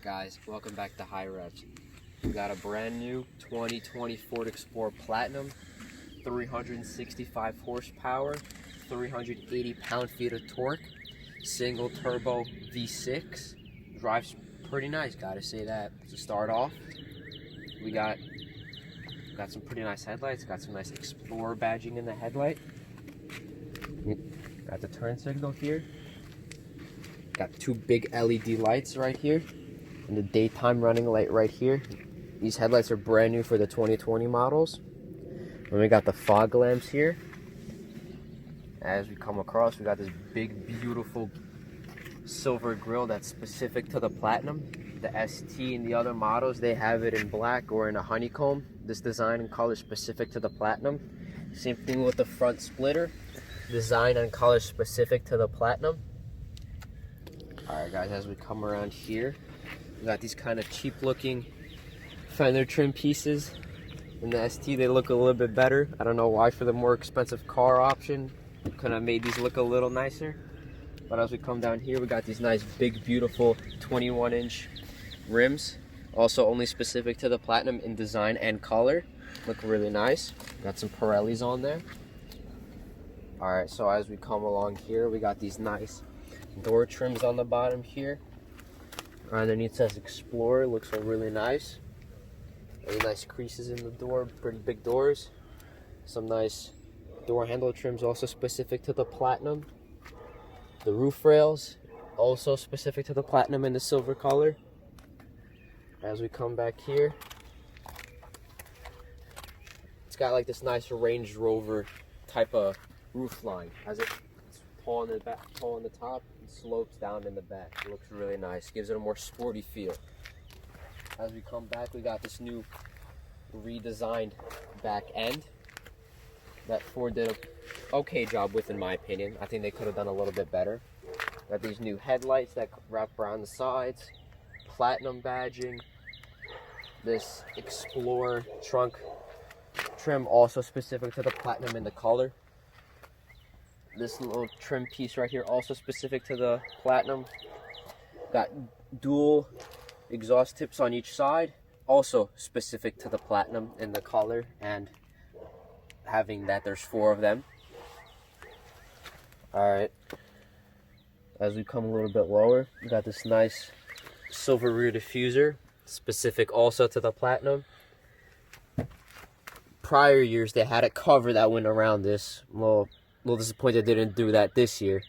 guys, welcome back to Revs. We got a brand new 2020 Ford Explorer Platinum, 365 horsepower, 380 pound-feet of torque, single turbo V6. Drives pretty nice, gotta say that. To start off, we got some pretty nice headlights, got some nice Explorer badging in the headlight. Got the turn signal here. Got two big LED lights right here, and the daytime running light right here. These headlights are brand new for the 2020 models. And we got the fog lamps here. As we come across, we got this big, beautiful silver grille that's specific to the Platinum. The ST and the other models, they have it in black or in a honeycomb. This design and color is specific to the Platinum. Same thing with the front splitter. Design and color specific to the Platinum. Alright guys, as we come around here, we got these kind of cheap looking fender trim pieces. In the ST they look a little bit better. I don't know why, for the more expensive car option, could have made these look a little nicer. But as we come down here, we got these nice big beautiful 21-inch rims, also only specific to the Platinum in design and color. Look really nice. Got some Pirellis on there. Alright, so as we come along here, we got these nice door trims on the bottom here. Underneath says Explorer, looks really nice. Really nice creases in the door, pretty big doors. Some nice door handle trims also specific to the Platinum. The roof rails also specific to the Platinum in the silver color. As we come back here, it's got like this nice Range Rover type of roof line. It's tall in the back, tall on the top, and slopes down in the back. It looks really nice. Gives it a more sporty feel. As we come back, we got this new redesigned back end that Ford did an okay job with, in my opinion. I think they could have done a little bit better. Got these new headlights that wrap around the sides, Platinum badging, this Explorer trunk trim also specific to the Platinum in the color. This little trim piece right here also specific to the Platinum. Got dual exhaust tips on each side, also specific to the Platinum in the color, and having that there's 4 of them. Alright, as we come a little bit lower, we got this nice silver rear diffuser, specific also to the Platinum. Prior years they had a cover that went around this. Well, a little disappointed they didn't do that this year.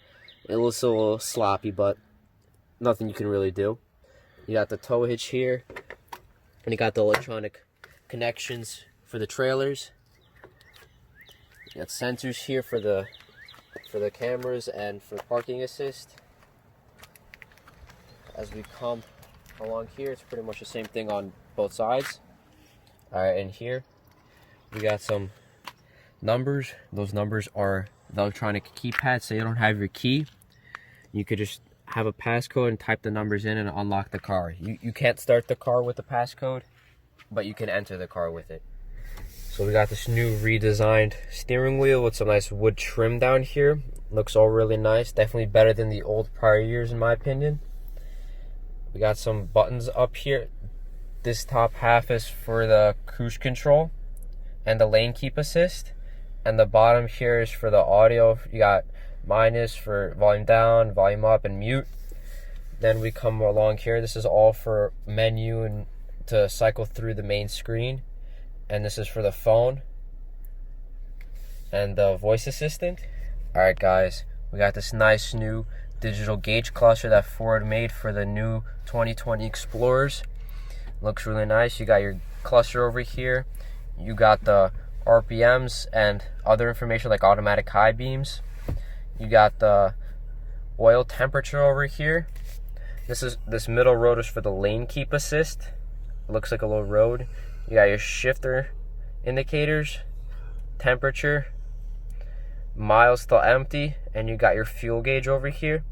It looks a little sloppy, but nothing you can really do. You got the tow hitch here, and you got the electronic connections for the trailers. You got sensors here for the cameras and for parking assist. As we come along here, it's pretty much the same thing on both sides. Alright, and here we got some numbers. Those numbers are the electronic keypad. So you don't have your key, you could just have a passcode and type the numbers in and unlock the car. You can't start the car with the passcode, but you can enter the car with it. So we got this new redesigned steering wheel with some nice wood trim down here. Looks all really nice. Definitely better than the old prior years, in my opinion. We got some buttons up here. This top half is for the cruise control and the lane keep assist. And the bottom here is for the audio. You got minus for volume down, volume up, and mute. Then we come along here. This is all for menu and to cycle through the main screen. And this is for the phone and the voice assistant. Alright guys, we got this nice new digital gauge cluster that Ford made for the new 2020 Explorers. Looks really nice. You got your cluster over here. You got the RPMs and other information like automatic high beams. You got the oil temperature over here. This middle road is for the lane keep assist. It looks like a little road. You got your shifter indicators, temperature, miles still empty, and you got your fuel gauge over here.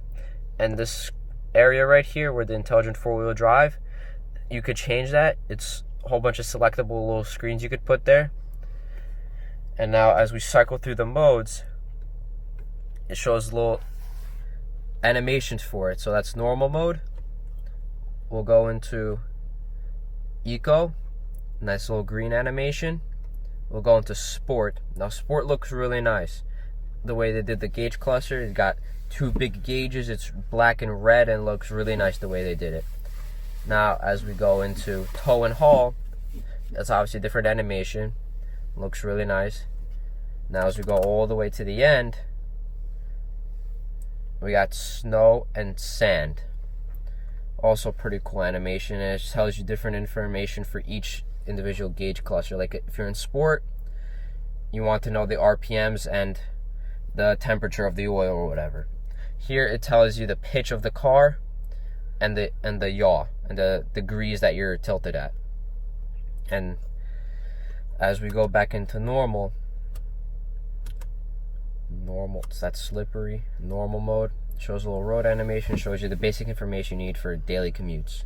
And this area right here where the intelligent 4-wheel drive, you could change that. It's a whole bunch of selectable little screens you could put there. And now as we cycle through the modes, it shows little animations for it. So that's normal mode, we'll go into Eco, nice little green animation. We'll go into Sport. Now Sport looks really nice. The way they did the gauge cluster, it's got two big gauges, it's black and red, and looks really nice the way they did it. Now as we go into Tow and Haul, that's obviously a different animation. Looks really nice. Now as we go all the way to the end, we got Snow and Sand. Also pretty cool animation, and it just tells you different information for each individual gauge cluster. Like if you're in Sport, you want to know the RPMs and the temperature of the oil or whatever. Here it tells you the pitch of the car and the yaw and the degrees that you're tilted at. And as we go back into normal, it's that slippery normal mode. Shows a little road animation, shows you the basic information you need for daily commutes.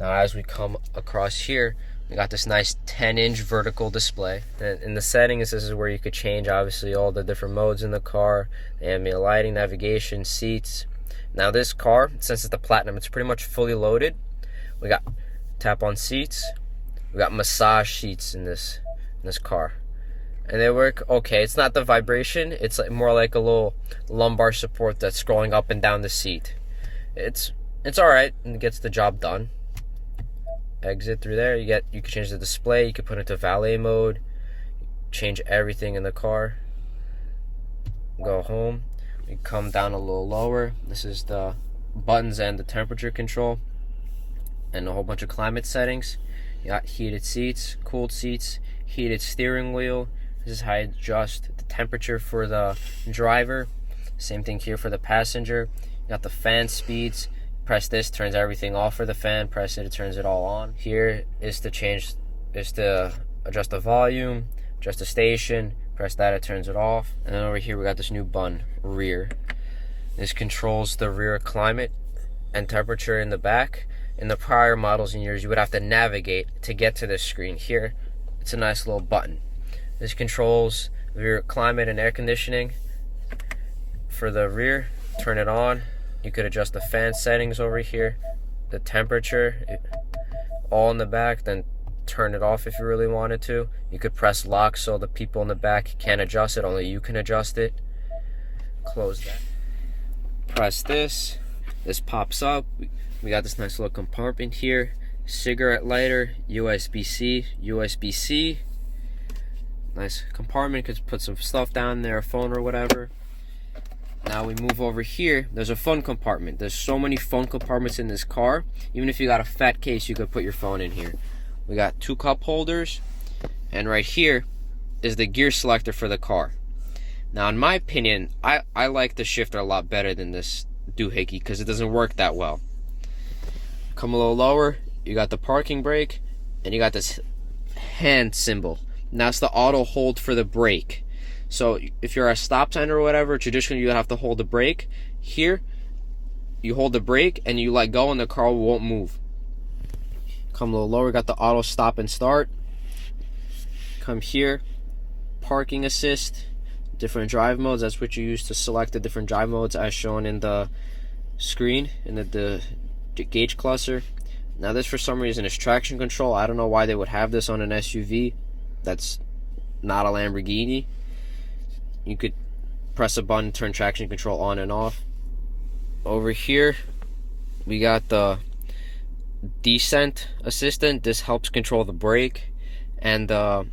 Now as we come across here, we got this nice 10-inch vertical display. And in the settings, this is where you could change obviously all the different modes in the car, ambient lighting, navigation, seats. Now this car, since it's the Platinum, it's pretty much fully loaded. We got tap on seats. We got massage seats in this car. And they work okay. It's not the vibration, it's like more like a little lumbar support that's scrolling up and down the seat. It's alright, and it gets the job done. Exit through there. You can change the display, you can put it into valet mode, change everything in the car. Go home. We come down a little lower. This is the buttons and the temperature control, and a whole bunch of climate settings. You got heated seats, cooled seats, heated steering wheel. This is how you adjust the temperature for the driver. Same thing here for the passenger. You got the fan speeds. Press this, turns everything off for the fan. Press it turns it all on. Here is to adjust the volume, adjust the station. Press that, it turns it off. And then over here we got this new button, rear. This controls the rear climate and temperature in the back. In the prior models and years, you would have to navigate to get to this screen. Here, it's a nice little button. This controls the rear climate and air conditioning. For the rear, turn it on. You could adjust the fan settings over here, the temperature, all in the back, then turn it off if you really wanted to. You could press lock so the people in the back can't adjust it, only you can adjust it. Close that. Press this pops up. We got this nice little compartment here. Cigarette lighter, USB-C, USB-C. Nice compartment, could put some stuff down there, a phone or whatever. Now we move over here, there's a phone compartment. There's so many phone compartments in this car. Even if you got a fat case, you could put your phone in here. We got 2 cup holders, and right here is the gear selector for the car. Now in my opinion, I like the shifter a lot better than this doohickey because it doesn't work that well. Come a little lower, you got the parking brake, and you got this hand symbol. Now it's the auto hold for the brake. So if you're at a stop sign or whatever, traditionally you have to hold the brake. Here, you hold the brake and you let go and the car won't move. Come a little lower, got the auto stop and start. Come here, parking assist, different drive modes. That's what you use to select the different drive modes as shown in the screen, in the gauge cluster. Now this for some reason is traction control. I don't know why they would have this on an SUV that's not a Lamborghini. You could press a button, turn traction control on and off. Over here, we got the descent assistant. This helps control the brake and the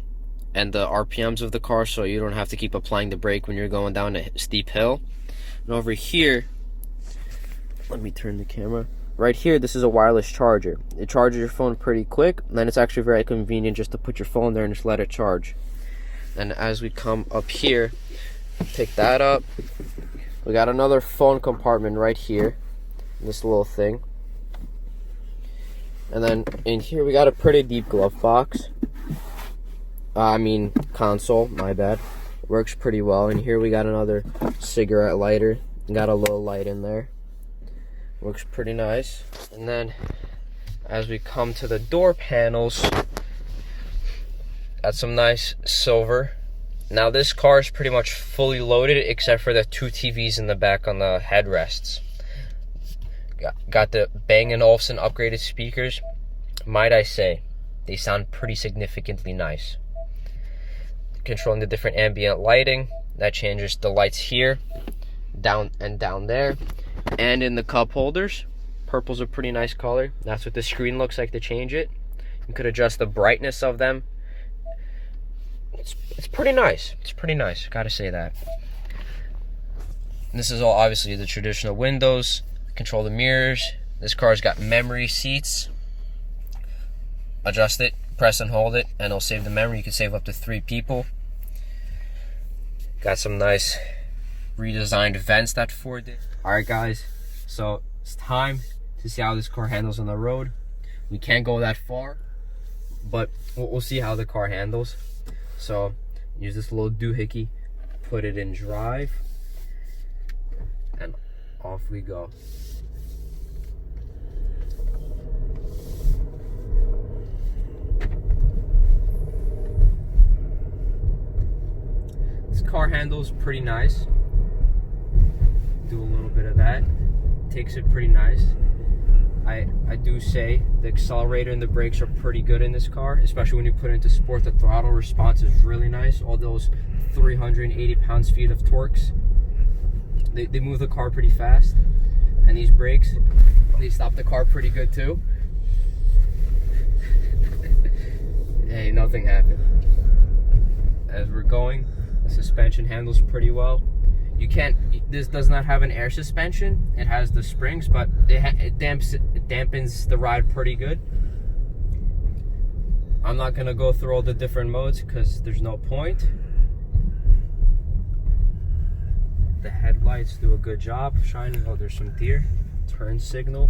RPMs of the car, so you don't have to keep applying the brake when you're going down a steep hill. And over here, let me turn the camera. Right here, this is a wireless charger. It charges your phone pretty quick, and then it's actually very convenient just to put your phone there and just let it charge. And as we come up here, pick that up, we got another phone compartment right here, this little thing. And then in here we got a pretty deep glove box. Console, my bad. Works pretty well. And here we got another cigarette lighter. Got a little light in there. Works pretty nice. And then as we come to the door panels, got some nice silver. Now this car is pretty much fully loaded except for the 2 TVs in the back on the headrests. Got the Bang & Olufsen upgraded speakers. Might I say, they sound pretty significantly nice. Controlling the different ambient lighting. That changes the lights here, down and down there. And in the cup holders, purple's a pretty nice color. That's what the screen looks like to change it. You could adjust the brightness of them. It's pretty nice. It's pretty nice, gotta say that. And this is all obviously the traditional windows. Control the mirrors. This car's got memory seats. Adjust it, press and hold it, and it'll save the memory. You can save up to 3 people. Got some nice redesigned vents that Ford did. Alright guys, so it's time to see how this car handles on the road. We can't go that far, but we'll see how the car handles. So use this little doohickey, put it in drive, and off we go. This car handles pretty nice. Do a little bit of that. Takes it pretty nice. I do say the accelerator and the brakes are pretty good in this car, especially when you put it into sport. The throttle response is really nice. All those 380 pounds-feet of torques, they move the car pretty fast. And these brakes, they stop the car pretty good too. Hey, nothing happened. As we're going, the suspension handles pretty well. This does not have an air suspension. It has the springs, but it dampens the ride pretty good. I'm not gonna go through all the different modes because there's no point. The headlights do a good job shining. Oh, there's some deer. Turn signal.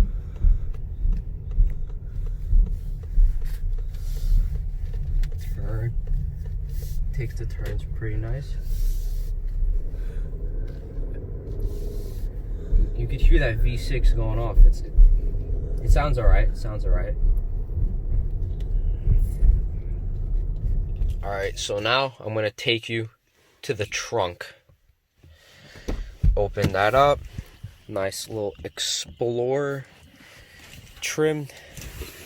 Turn. Takes the turns pretty nice. You could hear that V6 going off. It sounds alright. It sounds alright. Alright, so now I'm gonna take you to the trunk. Open that up. Nice little Explorer trim.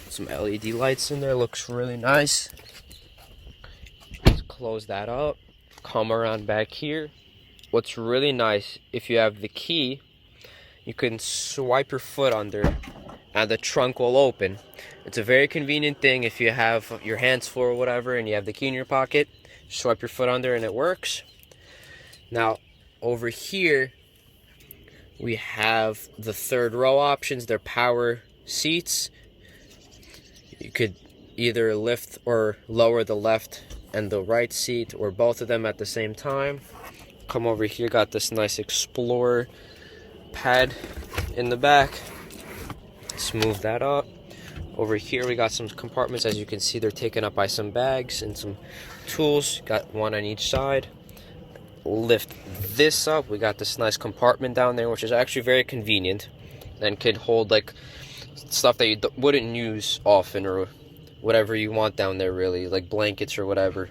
Some LED lights in there. Looks really nice. Let's close that up. Come around back here. What's really nice, if you have the key, you can swipe your foot under and the trunk will open. It's a very convenient thing if you have your hands full or whatever and you have the key in your pocket. Swipe your foot under and it works. Now, over here, we have the third row options. They're power seats. You could either lift or lower the left and the right seat or both of them at the same time. Come over here, got this nice Explorer pad in the back. Smooth that up. Over here we got some compartments. As you can see, they're taken up by some bags and some tools. Got one on each side. Lift this up. We got this nice compartment down there, which is actually very convenient and could hold like stuff that you wouldn't use often or whatever you want down there, really, like blankets or whatever.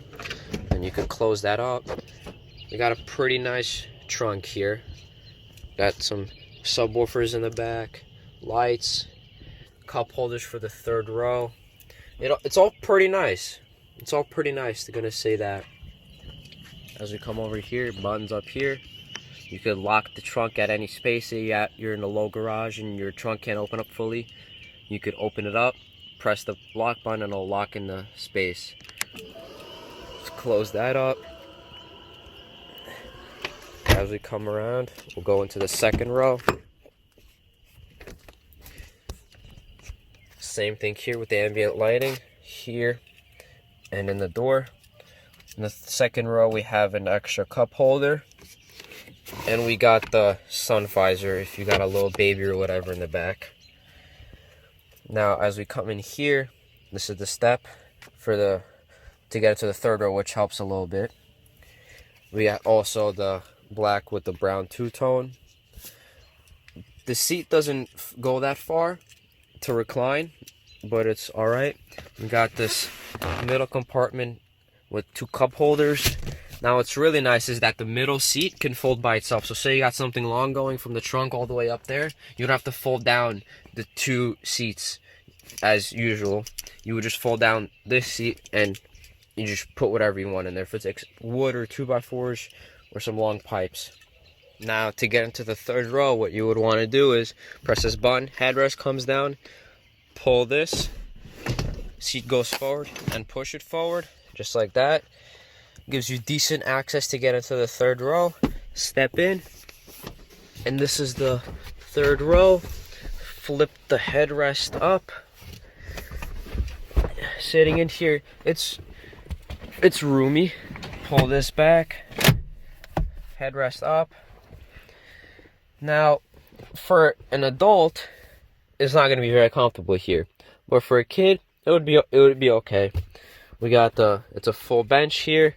And you could close that up. We got a pretty nice trunk here. Got some subwoofers in the back, lights, cup holders for the third row. It's all pretty nice. It's all pretty nice, they're gonna say that. As we come over here, buttons up here. You could lock the trunk at any space. Say you're in a low garage and your trunk can't open up fully. You could open it up, press the lock button, and it'll lock in the space. Let's close that up. As we come around, we'll go into the second row. Same thing here with the ambient lighting here and in the door. In the second row, we have an extra cup holder, and we got the sun visor if you got a little baby or whatever in the back. Now, as we come in here, this is the step to get it to the third row, which helps a little bit. We got also the black with the brown two-tone. The seat doesn't go that far to recline, but it's all right. We got this middle compartment with two cup holders. Now what's really nice is that the middle seat can fold by itself. So say you got something long going from the trunk all the way up there, you don't have to fold down the 2 seats as usual. You would just fold down this seat and you just put whatever you want in there. If it's wood or 2x4s or some long pipes. Now to get into the 3rd row, what you would want to do is press this button, headrest comes down, pull this, seat goes forward and push it forward, just like that. Gives you decent access to get into the 3rd row. Step in, and this is the 3rd row. Flip the headrest up. Sitting in here, it's roomy. Pull this back, headrest up. Now, for an adult, it's not going to be very comfortable here, but for a kid, it would be okay. We got it's a full bench here.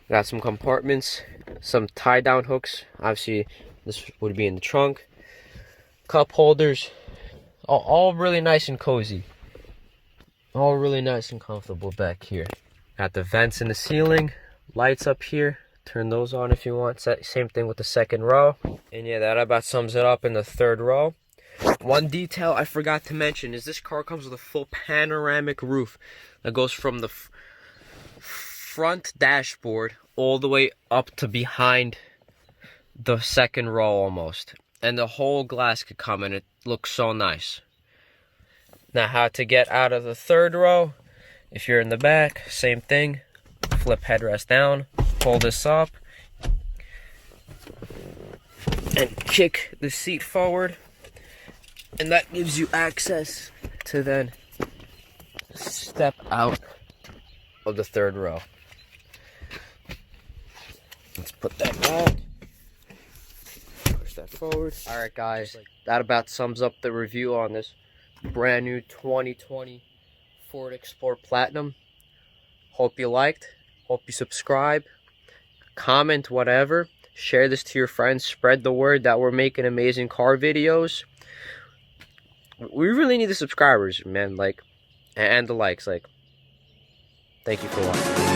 Got some compartments, some tie down hooks. Obviously, this would be in the trunk. Cup holders, all really nice and cozy. All really nice and comfortable back here. Got the vents in the ceiling, lights up here. Turn those on if you want. Same thing with the 2nd row. And yeah, that about sums it up in the 3rd row. One detail I forgot to mention is this car comes with a full panoramic roof that goes from the front dashboard all the way up to behind the 2nd row almost. And the whole glass could come in. It looks so nice. Now how to get out of the 3rd row. If you're in the back, same thing. Flip headrest down, pull this up, and kick the seat forward. And that gives you access to then step out of the 3rd row. Let's put that back. Push that forward. Alright guys, that about sums up the review on this brand new 2020 Ford Explorer Platinum. Hope you liked. Hope you subscribe. Comment whatever. Share this to your friends. Spread the word that we're making amazing car videos. We really need the subscribers, man, and the likes, thank you for watching.